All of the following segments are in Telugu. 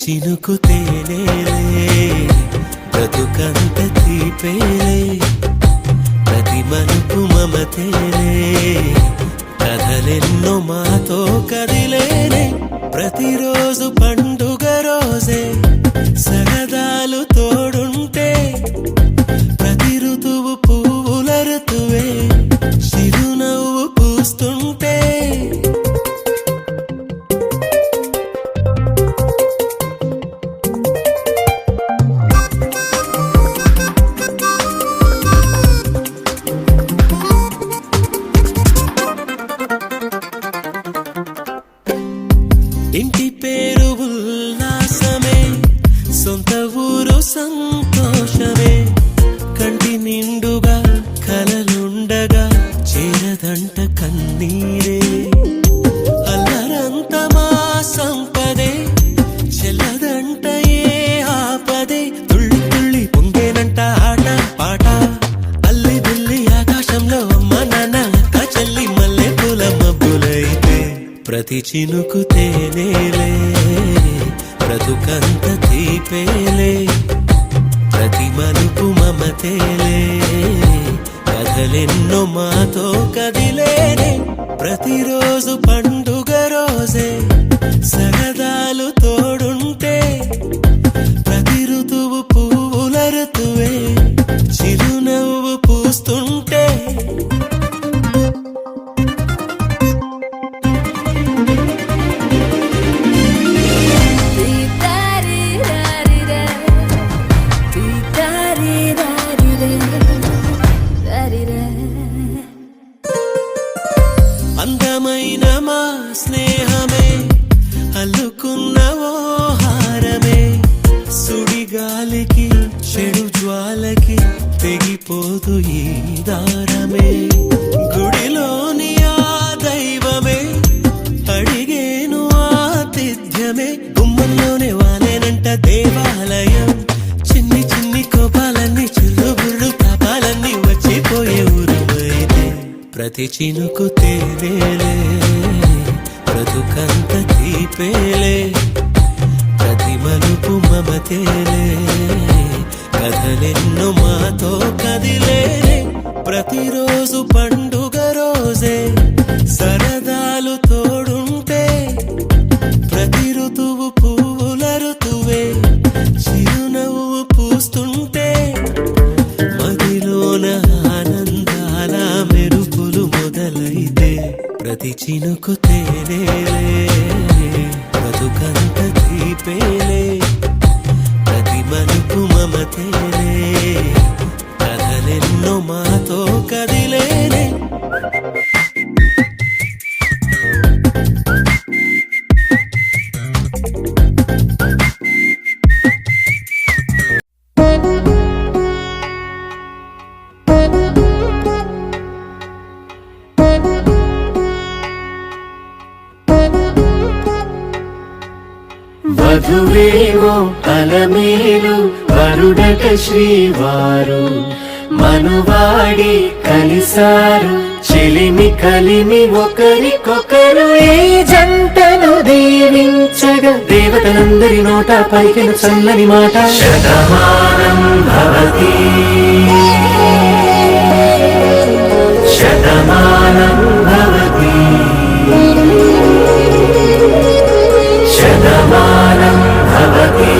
చినుకు తేనేలే బ్రతుకంత తీపేలే ప్రతి మలుపు మమతేలే కథలెన్నో మాతో కదిలేనే ప్రతిరోజు పండుగ రోజే సరదాలు తోడుంటే ప్రతి ఋతువు పువ్వుల ఋతువే చిరునవ్వు పూస్తుంటే ఇంటి పేరు ఉల్లాసమే సొంత ఊరు సంతోషమే కంటి నిండుగా కలలుండగా చేరదంట కన్నీరే అల్లరంత మా సంపదే చెల్లదంట ఏ ఆపదే తుళ్ళి తుళ్ళి పొంగేనంట ఆట పాట అల్లి బిల్లి ఆకాశంలో అమ్మ నాన్న అక్క చెల్లి మల్లె పూల మబ్బులైతే ప్రతి చినుకు తేనేలే బ్రతుకంత తీపేలే ప్రతి మలుపు మమతేలే కథలెన్నో మాతో కదిలేనే ప్రతిరోజు పండుగ రోజే సరదాలు తోడుంటే ప్రతి ఋతువు పువ్వుల ఋతువే చిరునవ్వు పూస్తుంటే అందమైన మా స్నేహమే అల్లుకున్న ఓ హారమే సుడిగాలికి చెడు జ్వాలకి తెగిపోదు ఈ దారమే గుడిలోని ఆ దైవమే అడిగేను ఆతిథ్యమే గుమ్మంలోనే వాలేనంట దేవాలయం చిన్ని చిన్ని కోపాలన్నీ చిల్లుబుర్రు తాపాలన్నీ వచ్చిపోయే ఊరుమైతే ప్రతి చినుకు తేనేలే బ్రతుకంత తీపేలే ప్రతి మలుపు మమతేలే కథలెన్నో మాతో కదిలేనే ప్రతిరోజు పండుగ రోజే సరదాలు తోడుంటే ప్రతి ఋతువు పువ్వుల ఋతువే చిరునవ్వు పూస్తుంటే మదిలోన ఆనందాల మెరుపులు మొదలైతే ప్రతి చినుకు తేనేలే బ్రతుకంత తీపేలే ప్రతి మలుపు మమతేలే కథలెన్నో మాతో కదిలేనే వధువేవో అలమేలు వరుడట శ్రీవారు మనువాడి కలిసారు చెలిమి కలిమి ఒకరికొకరు ఈ జంటను దీవించగా దేవతలందరి నోట పలికిన చల్లని మాట శతమానం భవతి శతమానం భవతి శతమానం భవతి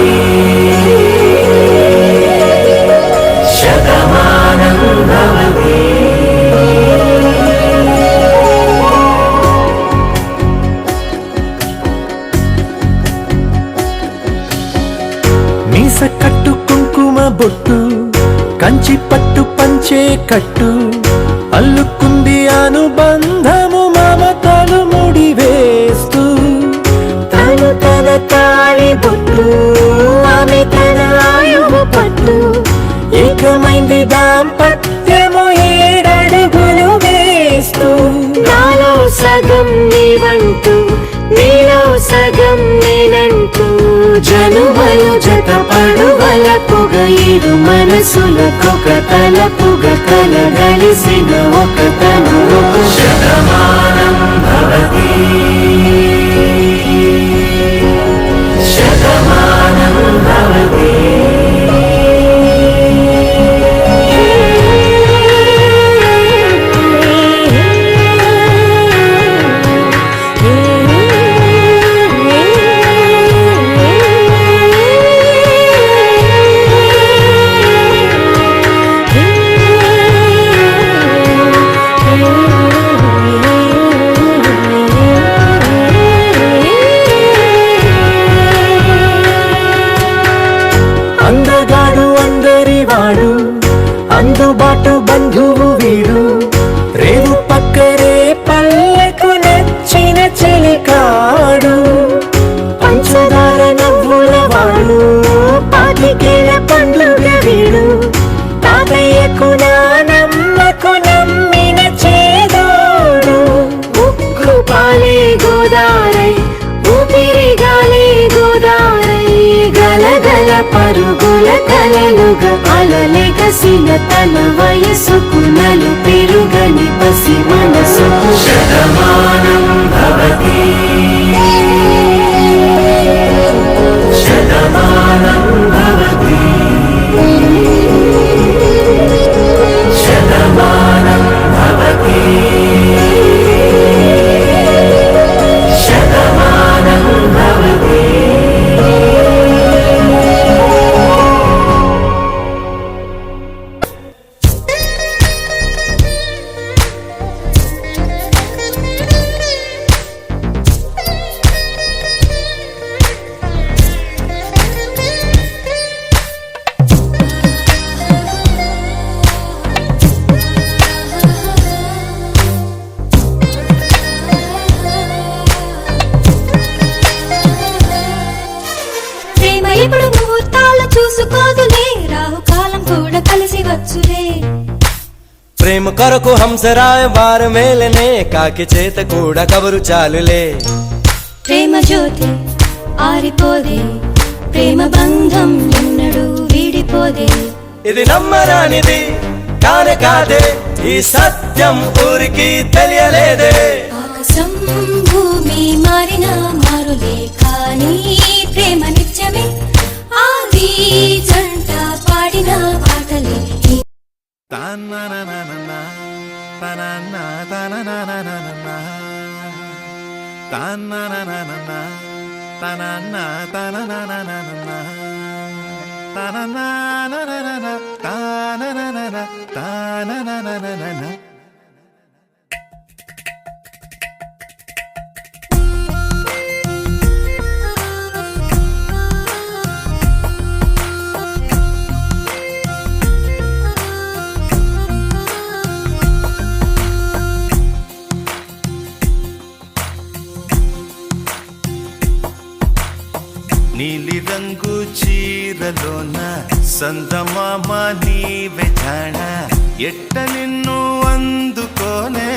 శతమానం భవతి మీస కట్టు కుంకుమ బొట్టు కంచి పట్టు పంచే కట్టు అల్లుకుంది అనుబంధము మమతలు ముడివేస్తూ తను తన తాళి బొట్టు ఆమె తన ఆయువు పట్టు ఏకమైంది దాంపత్యము 7 అడుగులు వేస్తూ నాలో సగం నీవంటూ నీలో సగం నేనంటూ జనుమలు జత పడువలపుగ ఇరు మనసులకొక తలపుగ కలగలిసిన ఒక తను శతమానం భవతి శతమానం భవతి అందగాడు అందరివాడు అందుబాటు బంధువు వీడు రేవు పక్కరే పల్లెకు నచ్చిన చెలికాడు పంచదార నవ్వుల వాడు పాతికేల పండుగ వీడు తాతయ్యకు నానమ్మకు నమ్మిన చేదోడు ఉక్కు పాలే గోదారై ఊపిరి గాలి గోదారై గలగల పరుగుల కలలుగా అలలెగసిన తన వయసుకు నలు పెరుగని పసి మనసుకు శతమానం భవతి శతమానం భవతి శతమానం భవతి శతమానం భవతి ఇప్పుడు ముహూర్తాలు చూసుకోదులే రాహుకాలం కూడా కలిసి వచ్చులే ప్రేమ కొరకు హంసరాయ వారు మేలనే కాకి చేత కూడా కబురు చాలులే ప్రేమ జ్యోతి ఆరిపోదే ప్రేమ బంధం ఎన్నడూ వీడిపోదే ఇది నమ్మరానిది కానే కాదే ఈ సత్యం ఊరికి తెలియలేదే ఆకాశం భూమి మారినా మారులే కానీ ప్రేమ నిత్యమే ఆది జంట పాడిన పాటలే నీలి రంగు చీరలోన సందమామ నీవే జాణ ఎట్ట నిన్ను అందుకోనే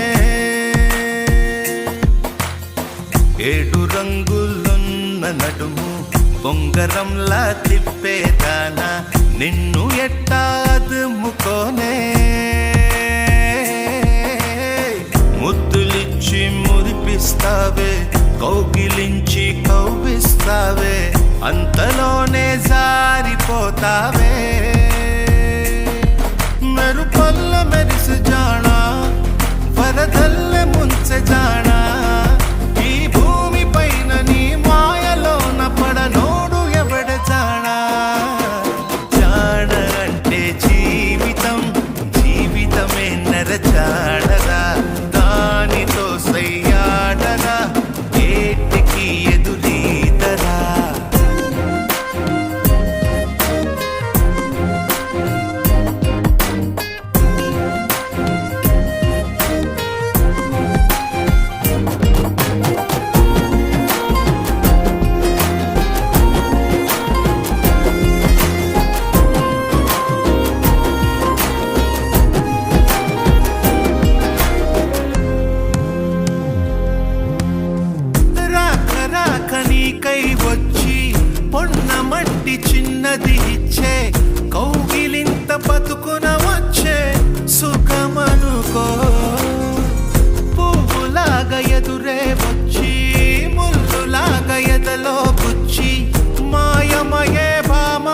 ఏడు రంగులున్న నడుము బొంగరంలా తిప్పేదానా నిన్ను ఎట్టా అదుముకోనే ముద్దులిచ్చి మురిపిస్తావే కౌగిలించి కౌగిస్తావే అంతలోనే జారిపోతావే మెరుపల్ల మెరిసి జానా వరదల్లె ముంచె జానా ఈ భూమి పైన నీ మాయలోన పడనోడు ఎవడ జానా జాన అంటే జీవితం జీవితమే నర జాడరా దానితో సయ్యాడరా ఏటికి ఎదురీదరా నీకై వచ్చి పొన్న మట్టి చిన్నది ఇచ్చే కౌగిలింత బతుకున వచ్చే సుఖమనుకో పువ్వులాగా ఎదురే వచ్చి ముల్లులాగా ఎదలో గుచ్చి మాయమయే భామ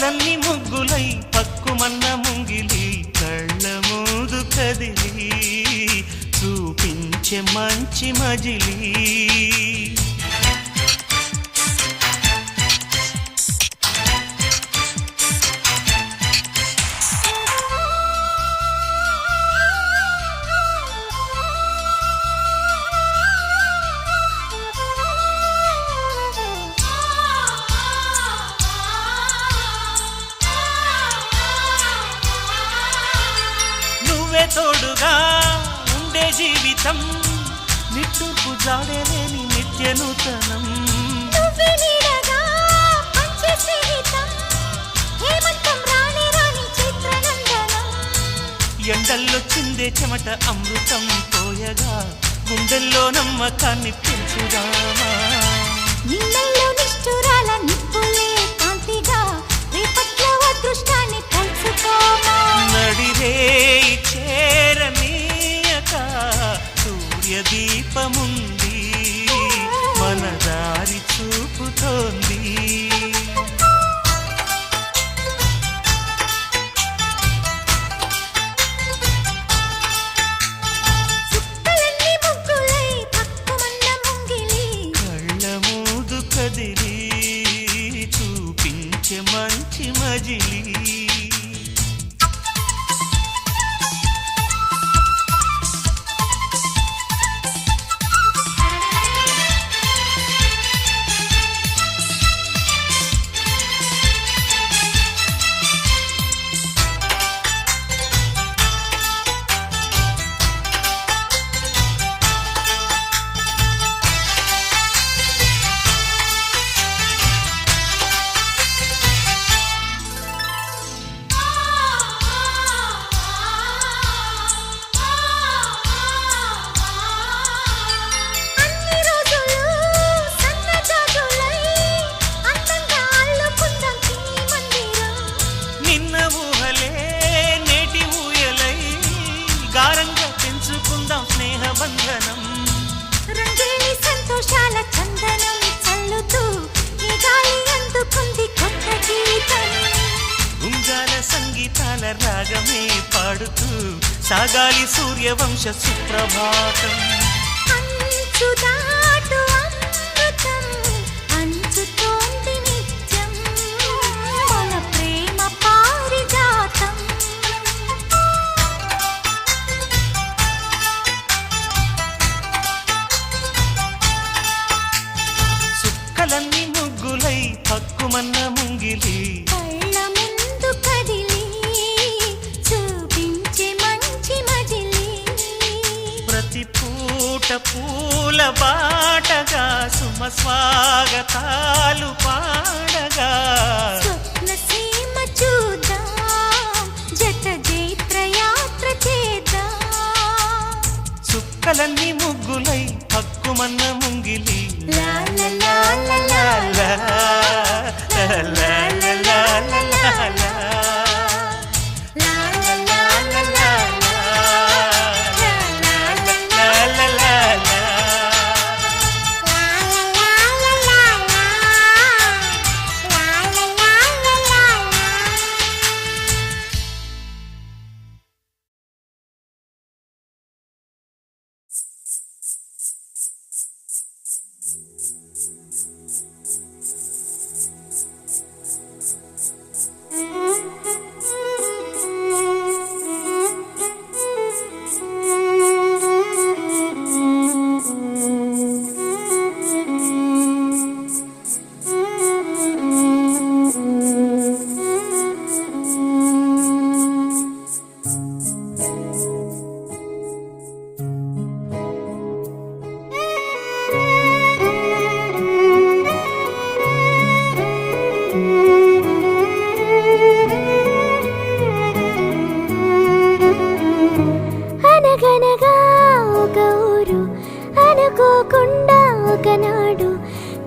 చుక్కలన్నీ ముగ్గులై పక్కుమన్న ముంగిలి కళ్ళ మూదు కదిలి చూపించే మంచి మజిలీ తోడుగా ఉండే జీవితం నిట్టూర్పు జాడలేని నిత్య నూతనం ఎండల్లో చిందే చెమట అమృతం పోయగా గుండెల్లో నమ్మకాన్ని పెంచుదామా నిన్నల్లో నిష్ఠురాల నిప్పులే కాంతిగా రేపట్లో అదృష్టాన్ని పంచుకోమా నడిరే చేరనీయక సూర్యదీపముంది మన దారి చూపుతోంది చుక్కలన్నీ ముగ్గులై పక్కుమన్న ముంగిలి కళ్ళ మూదు కదిలి చూపించే మంచి మజిలీ సంతోషాల చందనం చల్లుతూ ఈ గాలి అందుకుంది కొత్త గీతం ఉంగాల సంగీతాల రాగమే పాడుతూ సాగాలి సూర్యవంశ సుప్రభాతం అంచు దాటు అమృతం అంచుతోంది నిత్యం మన ప్రేమ పారిజాతం చుక్కలన్నీ ముగ్గులై పక్కుమన్న ముంగిలి కళ్ళ ముందు కదిలి చూపించే మంచి మజిలీ ప్రతి పూట పూల బాటగా సుమ స్వాగతాలు పాడగా స్వప్న సీమ చూద్దాం జత జైత్ర యాత్ర చేద్దాం చుక్కలన్నీ ముగ్గులై పక్కుమన్న ముంగిలి లా లా లా లా లా లా లా లా లా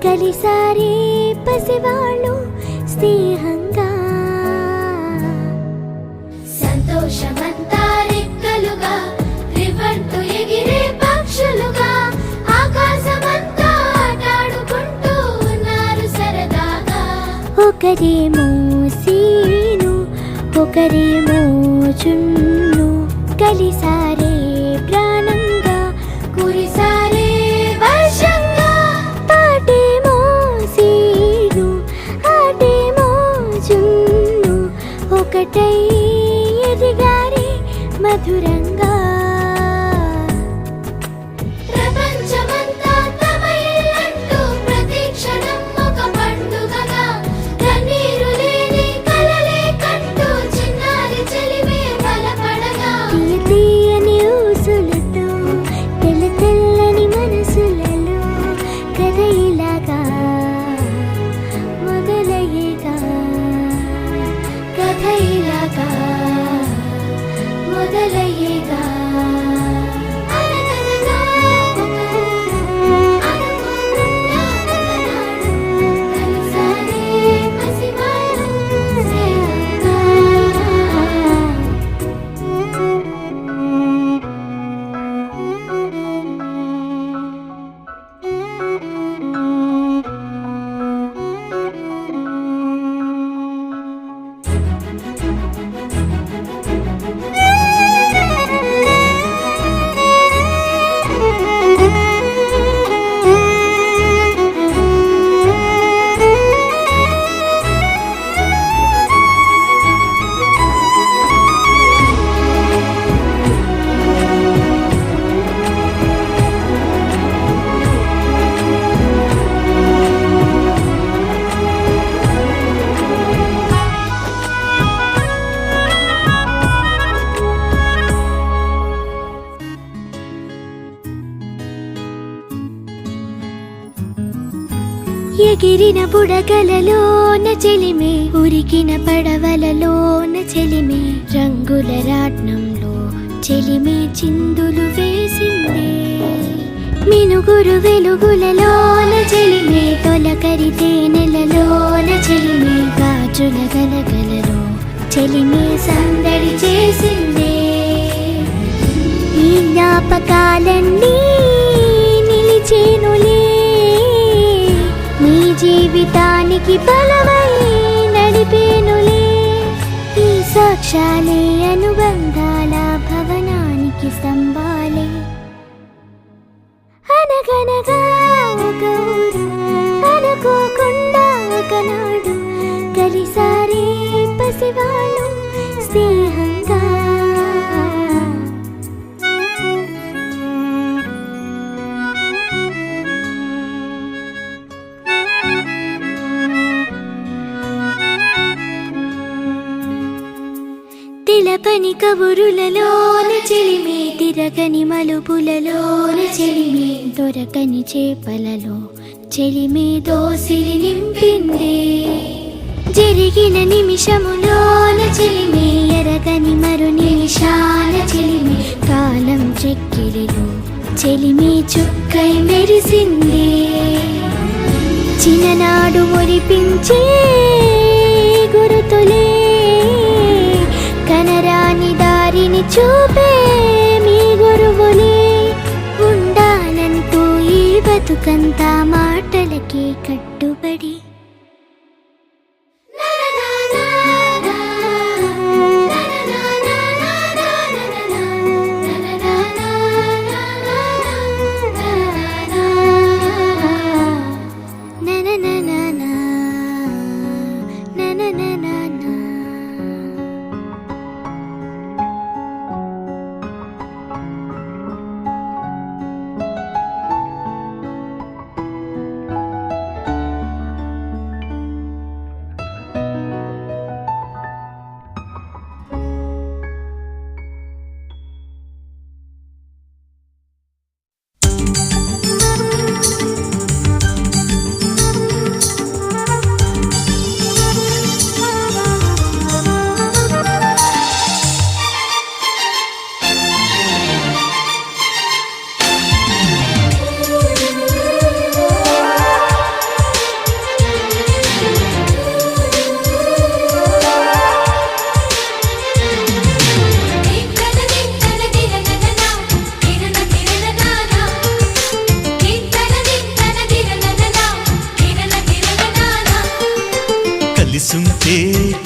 కలిసారే పసివాళ్ళు స్నేహంగా సంతోషమంతా రెక్కలుగా రివర్టు ఎగిరే పక్షులుగా ఆకాశమంతా ఆటాడుకుంటూ ఉన్నారు సరదాగా ఒకరేమో ఒకరేమో చున్ను కలిసారే ప్రాణంగా కురిసారే వర్షంగా పాటేమో సీను ఆటేమో చున్ను ఒకటై ఎదిగారే మధురంగా ఎగిరిన బుడగలలోన చెలిమే ఉరికిన పడవలలోన చెలిమే రంగుల రాట్నంలో చెలిమే చిందులు వేసిందే మినుగురు వెలుగులలోన చెలిమే తొలకరి తేనెలలోన చెలిమే గాజుల గలగలలో చెలిమే సందడి చేసిందే ఈ జ్ఞాపకాలన్నీ నిలిచేనులే నీ జీవితానికి బలమై నడిపేనులే ఈ సాక్ష్యాలే అనుబంధాల భవనానికి స్తంభాలే అనగనగా ఒక ఊరు అనుకోకుండా ఒకనాడు కలిసారే పసివాళ్ళు స్నేహంగా తెలపని కబురులలోన చెలిమే తిరగని మలుపులలోన చెలిమే దొరకని చేపలలో చెలిమే దోసిలి నింపిందే జరిగిన నిమిషములోన చెలిమే ఎరగని మరు నిమిషాల చెలిమే కాలం చెక్కిలిలో చెలిమే చుక్కై మెరిసిందే చిన్ననాడు మురిపించే గురుతులే కనరాని దారిని చూపే మీ గురువులే ఉండాలంటూ ఈ బతుకంతా మాటలకే కట్టుబడి కలిసుంటే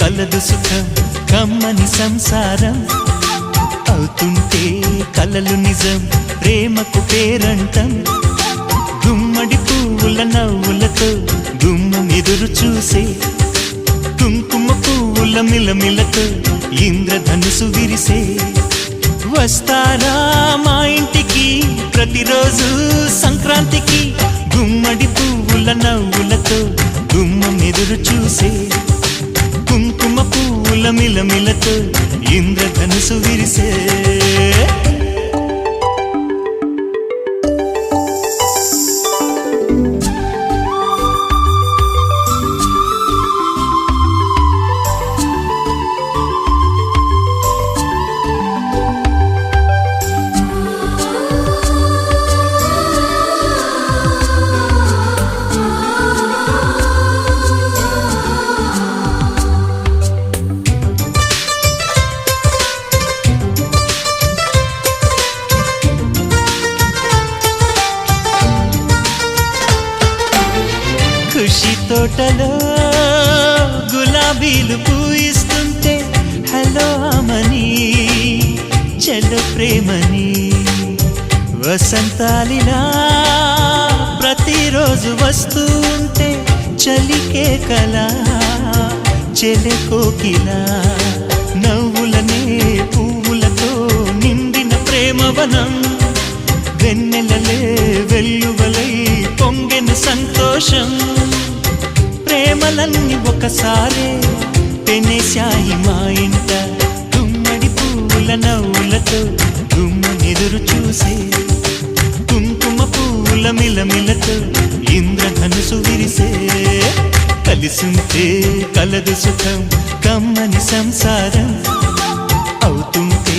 కలదు సుఖం కమ్మని సంసారం అవుతుంటే కలలు నిజం ప్రేమకు పేరంటం గుమ్మడి పువ్వుల నవ్వులతో గుమ్మం ఎదురు చూసే కుంకుమ పువ్వుల మిలమిలతో ఇంద్రధనుసు విరిసే వస్తారా మా ఇంటికి ప్రతిరోజు సంక్రాంతికి గుమ్మడి పువ్వుల నవ్వులతో గుమ్మం ఎదురు చూసే కుంకుమ పువ్వుల మిలమిలతో ఇంద్రధనుసు విరిసే ఖుషి తోటలో గులాబీలు పూయిస్తుంటే హలో అమని చెల్లు ప్రేమని వసంతాలిలా ప్రతిరోజు వస్తూ ఉంటే చలికే కలా చెలె కోకిలా నవ్వులనే పువ్వులతో నిండిన ప్రేమవనం వెన్నెలలే వెల్లువలై పొంగెను సంతోషం ప్రేమలన్నీ ఒకసారే పెనేశాయి మా ఇంట గుమ్మడి పువ్వుల నవ్వులతో గుమ్మనెదురు చూసే కుంకుమ పువ్వుల మిలమిలతో ఇంద్రధనుసు విరిసే కలిసుంటే కలదు సుఖం కమ్మని సంసారం అవుతుంటే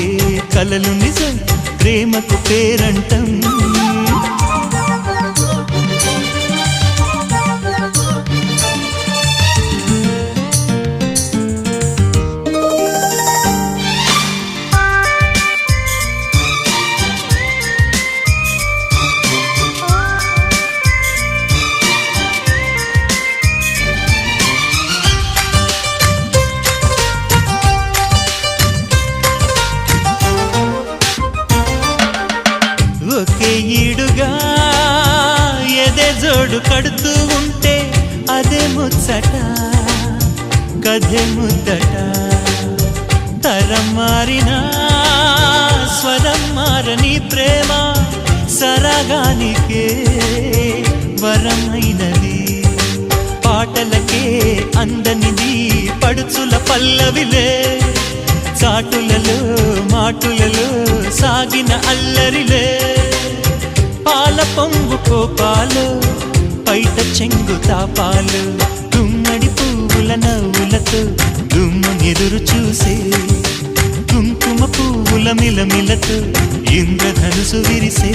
కలలు నిజం ప్రేమకు పేరంటం ఒకే ఈడుగా ఎదే జోడు కడుతూ ఉంటే అదే ముచ్చట కథే ముద్దట తరం మారినా స్వరం మారని ప్రేమ సరగానికే వరమైనది పాటలకే అందనిది పడుచుల పల్లవిలే చాటులలో మాటులలో సాగిన అల్లరిలే పాల పొంగు కోపాలు పైట చెంగు తాపాలు గుమ్మడి పువ్వుల నవ్వులతో గుమ్మనెదురు చూసే కుంకుమ పువ్వుల మిలమిలతో ఇంద్రధనుసు విరిసే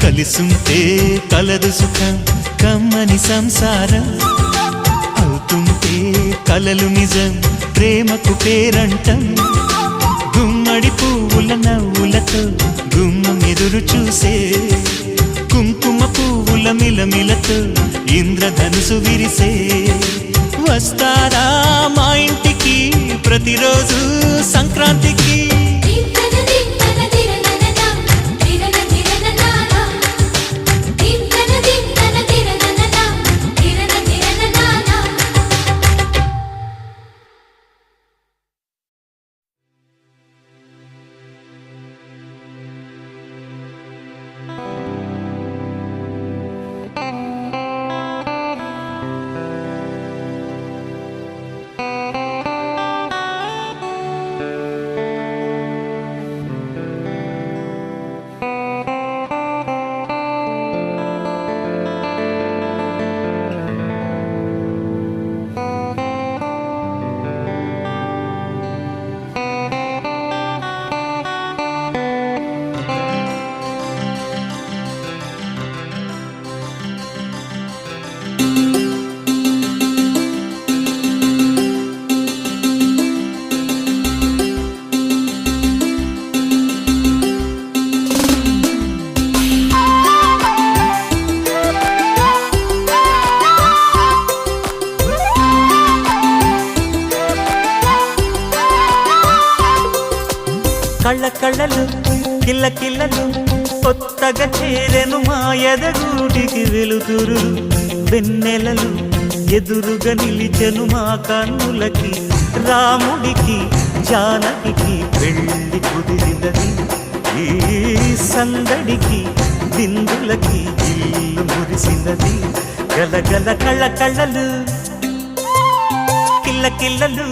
కలిసుంటే కలదు సుఖం కమ్మని సంసారం అవుతుంటే కలలు నిజం ప్రేమకు పేరంటం గుమ్మడి పువ్వుల నవ్వులతో గుమ్మం ఎదురు చూసే కుంకుమ పువ్వుల మిలమిలతో ఇంద్రధనుసు విరిసే వస్తారా మా ఇంటికి ప్రతిరోజు సంక్రాంతికి కళ్ళ కళ్ళలు కిల్ల కిల్లలు కొత్తగా చేరెను మా ఎదగూటికి వెలుతురు వెన్నెలలు ఎదురుగా నిలిచెను మా కన్నులకి రాముడికి జానకి పెళ్లి కుదిరినది ఈ సందడికి బిందులకి ఇల్లు మురిసినది గలగల కళ్ళ కళ్ళలు కిల్ల కిల్లలు